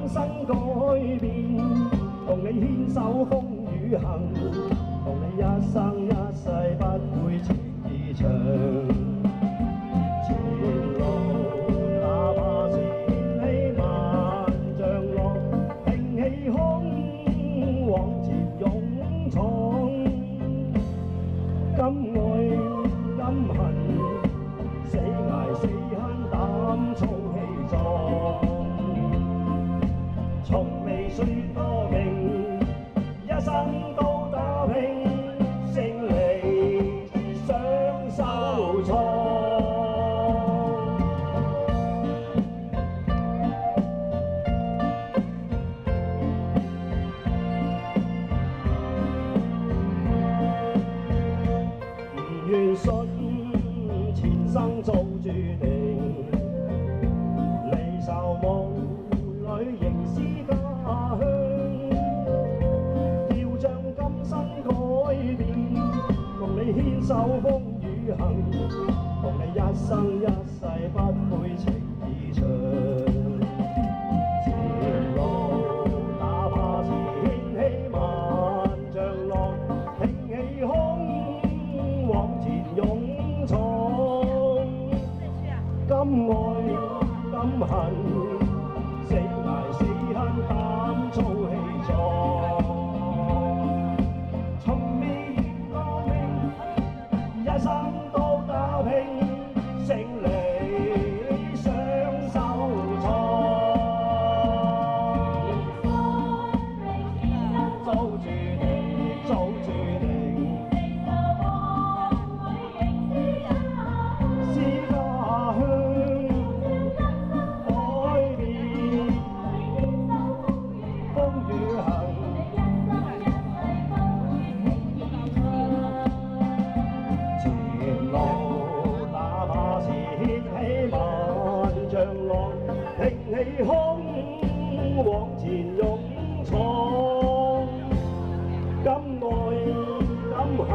今生改變，同你牽手風雨行，同你一生一世不會情意長。前路哪怕是千禧萬丈浪，挺起胸往前勇闖。甘愛甘恨，死捱死慳膽粗氣壯。從未說多命，一生都打拼，勝利雙手創。唔願信前生早注定，離愁夢裏仍是家鄉。要將今生改變，同你牽手風雨行，同你一生一世不會情意長。前路哪怕是千禧萬丈浪，挺起胸往前勇闖。甘愛甘恨，死捱死慳膽粗氣壯。從未怨過命，一生都打拼，勝利雙手創。早注定，早注定，是家鄉。改變風雨行，前路哪怕是掀起萬丈浪，挺起胸往前勇闖。甘愛甘恨，